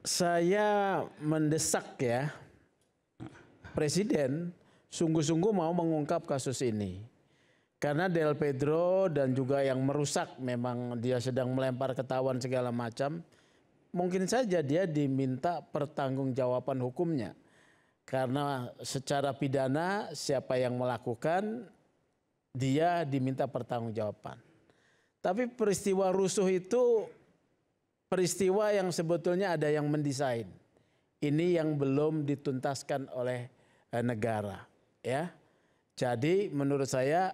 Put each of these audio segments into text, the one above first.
Saya mendesak ya Presiden sungguh-sungguh mau mengungkap kasus ini. Karena Del Pedro dan juga yang merusak, memang dia sedang melempar ketahuan segala macam. Mungkin saja dia diminta pertanggungjawaban hukumnya. Karena secara pidana siapa yang melakukan dia diminta pertanggungjawaban. Tapi peristiwa rusuh itu peristiwa yang sebetulnya ada yang mendesain. Ini yang belum dituntaskan oleh negara, ya. Jadi menurut saya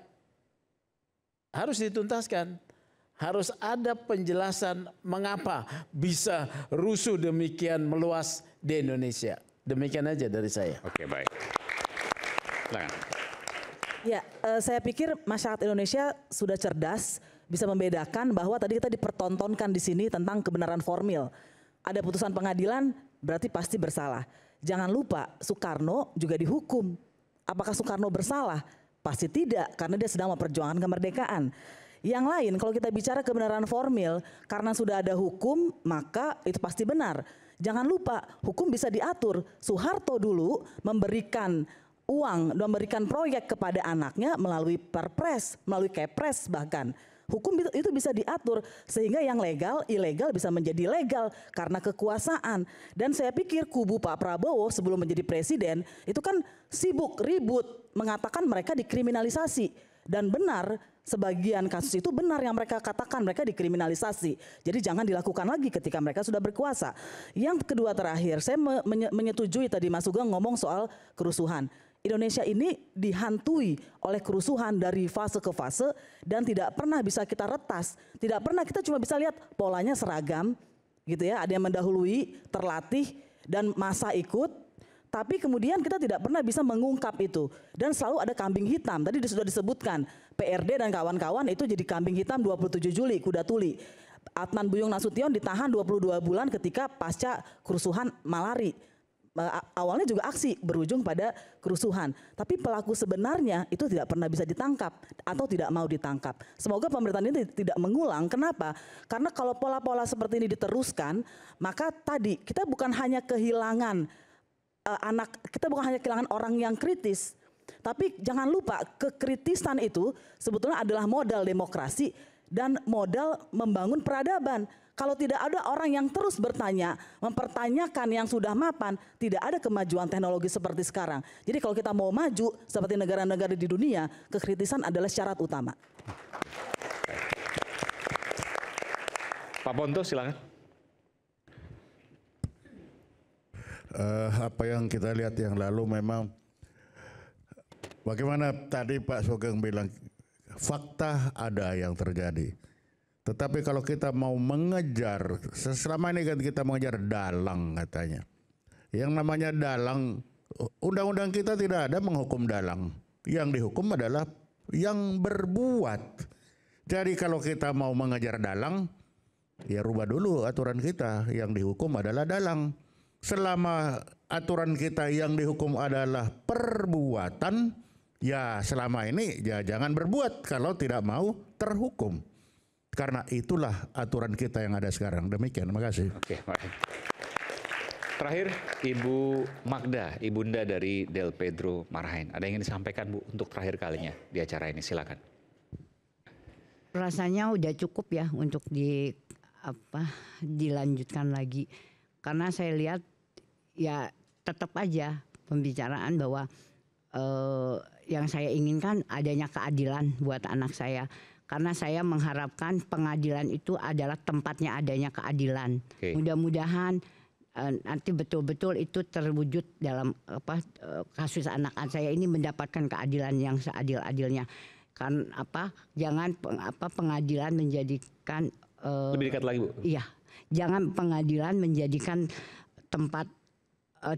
harus dituntaskan. Harus ada penjelasan mengapa bisa rusuh demikian meluas di Indonesia. Demikian aja dari saya. Oke, baik. Silakan. Ya, saya pikir masyarakat Indonesia sudah cerdas, bisa membedakan bahwa tadi kita dipertontonkan di sini tentang kebenaran formil. Ada putusan pengadilan berarti pasti bersalah. Jangan lupa Soekarno juga dihukum. Apakah Soekarno bersalah? Pasti tidak, karena dia sedang memperjuangkan kemerdekaan. Yang lain, kalau kita bicara kebenaran formil, karena sudah ada hukum, maka itu pasti benar. Jangan lupa, hukum bisa diatur. Soeharto dulu memberikan uang, memberikan proyek kepada anaknya melalui perpres, melalui kepres bahkan. Hukum itu bisa diatur sehingga yang legal, ilegal bisa menjadi legal karena kekuasaan. Dan saya pikir kubu Pak Prabowo sebelum menjadi presiden itu kan sibuk ribut mengatakan mereka dikriminalisasi. Dan benar, sebagian kasus itu benar yang mereka katakan mereka dikriminalisasi. Jadi jangan dilakukan lagi ketika mereka sudah berkuasa. Yang kedua terakhir, saya menyetujui tadi Mas Sugeng ngomong soal kerusuhan. Indonesia ini dihantui oleh kerusuhan dari fase ke fase dan tidak pernah bisa kita retas. Tidak pernah, kita cuma bisa lihat polanya seragam gitu ya, ada yang mendahului, terlatih dan massa ikut. Tapi kemudian kita tidak pernah bisa mengungkap itu. Dan selalu ada kambing hitam, tadi sudah disebutkan PRD dan kawan-kawan itu jadi kambing hitam 27 Juli, kuda tuli. Adnan Buyung Nasution ditahan 22 bulan ketika pasca kerusuhan Malari. Awalnya juga aksi berujung pada kerusuhan, tapi pelaku sebenarnya itu tidak pernah bisa ditangkap atau tidak mau ditangkap. Semoga pemerintahan ini tidak mengulang. Kenapa? Karena kalau pola-pola seperti ini diteruskan, maka tadi kita bukan hanya kehilangan kita bukan hanya kehilangan orang yang kritis, tapi jangan lupa kekritisan itu sebetulnya adalah modal demokrasi dan modal membangun peradaban. Kalau tidak ada orang yang terus bertanya, mempertanyakan yang sudah mapan, tidak ada kemajuan teknologi seperti sekarang. Jadi kalau kita mau maju seperti negara-negara di dunia, kekritisan adalah syarat utama. Pak Ponto, silakan. Apa yang kita lihat yang lalu memang, bagaimana tadi Pak Sugeng bilang, fakta ada yang terjadi. Tetapi kalau kita mau mengejar, selama ini kan kita mengejar dalang katanya. Yang namanya dalang, undang-undang kita tidak ada menghukum dalang. Yang dihukum adalah yang berbuat. Jadi kalau kita mau mengejar dalang, ya rubah dulu aturan kita. Yang dihukum adalah dalang. Selama aturan kita yang dihukum adalah perbuatan, ya selama ini ya jangan berbuat kalau tidak mau terhukum. Karena itulah aturan kita yang ada sekarang. Demikian, terima kasih. Oke, baik. Terakhir, Ibu Magda, ibunda dari Del Pedro Marhain. Ada yang ingin disampaikan, Bu, untuk terakhir kalinya di acara ini? Silakan. Rasanya udah cukup ya untuk dilanjutkan lagi. Karena saya lihat ya tetap aja pembicaraan bahwa yang saya inginkan adanya keadilan buat anak saya. Karena saya mengharapkan pengadilan itu adalah tempatnya adanya keadilan. Mudah-mudahan nanti betul-betul itu terwujud dalam kasus anak saya ini mendapatkan keadilan yang seadil-adilnya. Kan jangan pengadilan menjadikan lebih dekat lagi, Bu. Iya, jangan pengadilan menjadikan tempat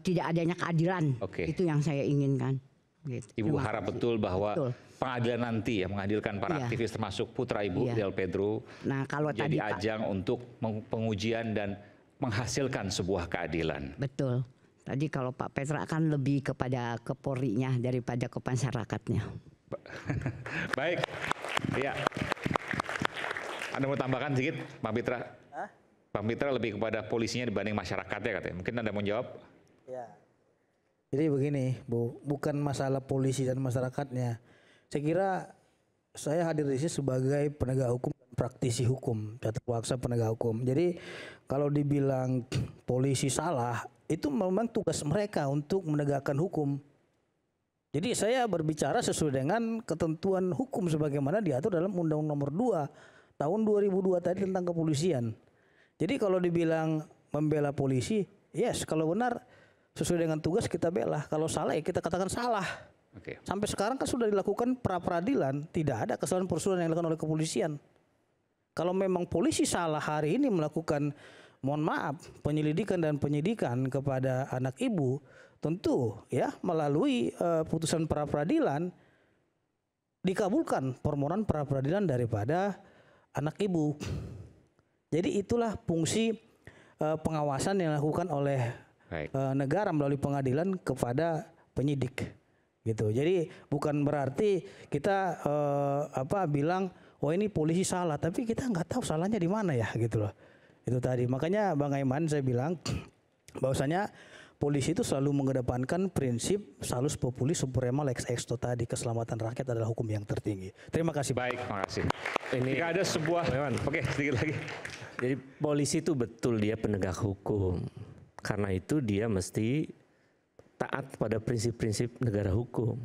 tidak adanya keadilan. Itu yang saya inginkan. Gitu. Ibu harap betul bahwa pengadilan nanti ya mengadilkan para aktivis termasuk putra Ibu Del Pedro. Nah, kalau jadi tadi ajang untuk pengujian dan menghasilkan sebuah keadilan. Betul. Tadi kalau Pak Petra akan lebih kepada ke Polri-nya daripada ke masyarakatnya. Baik. Ya. Anda mau tambahkan sedikit, Pak Petra? Bang Pitra lebih kepada polisinya dibanding masyarakatnya katanya. Mungkin Anda mau jawab? Ya. Jadi begini, Bu, bukan masalah polisi dan masyarakatnya. Saya kira saya hadir di sini sebagai penegak hukum dan praktisi hukum, tata kuasa penegak hukum. Jadi kalau dibilang polisi salah, itu memang tugas mereka untuk menegakkan hukum. Jadi saya berbicara sesuai dengan ketentuan hukum sebagaimana diatur dalam Undang-Undang Nomor 2 tahun 2002 tadi tentang kepolisian. Jadi kalau dibilang membela polisi, yes, kalau benar sesuai dengan tugas kita bela. Kalau salah ya kita katakan salah. Oke. Sampai sekarang kan sudah dilakukan pra-peradilan, tidak ada kesalahan prosedur yang dilakukan oleh kepolisian. Kalau memang polisi salah hari ini melakukan, mohon maaf, penyelidikan dan penyidikan kepada anak ibu, tentu ya melalui putusan pra-peradilan dikabulkan permohonan pra-peradilan daripada anak ibu. Jadi itulah fungsi pengawasan yang dilakukan oleh negara melalui pengadilan kepada penyidik, gitu. Jadi bukan berarti kita bilang oh ini polisi salah, tapi kita nggak tahu salahnya di mana ya, gitu loh. Itu tadi. Makanya Bang Aiman saya bilang bahwasanya polisi itu selalu mengedepankan prinsip salus populi suprema lex exto tadi, keselamatan rakyat adalah hukum yang tertinggi. Terima kasih. Baik, terima kasih. Jika ada sebuah, oke sedikit lagi. Jadi polisi itu betul dia penegak hukum. Karena itu dia mesti taat pada prinsip-prinsip negara hukum.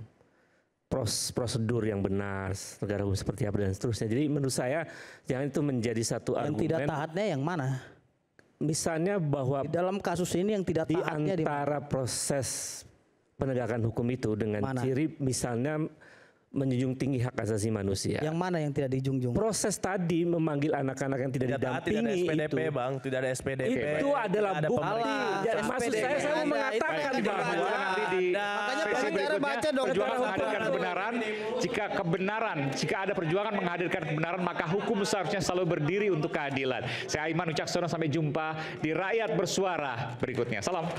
Prosedur yang benar, negara hukum seperti apa dan seterusnya. Jadi menurut saya jangan itu menjadi satu Yang argumen. tidak taatnya yang mana? Misalnya bahwa Di dalam kasus ini yang tidak di taatnya antara proses penegakan hukum itu dengan Mana? ciri misalnya menjunjung tinggi hak asasi manusia. yang mana yang tidak dijunjung? Proses tadi memanggil anak-anak yang tidak didampingi tidak ada SPDP, itu. Bang, tidak ada SPDP. Itu adalah Tidak ada bukti. pemerintah. Ya, maksud saya mau mengatakan bahwa nanti di Makanya sesi Bang Pitra berikutnya baca dong perjuangan negara menghadirkan hukum. kebenaran. Jika ada perjuangan menghadirkan kebenaran, maka hukum seharusnya selalu berdiri untuk keadilan. Saya Aiman Wicaksono, sampai jumpa di Rakyat Bersuara berikutnya. Salam.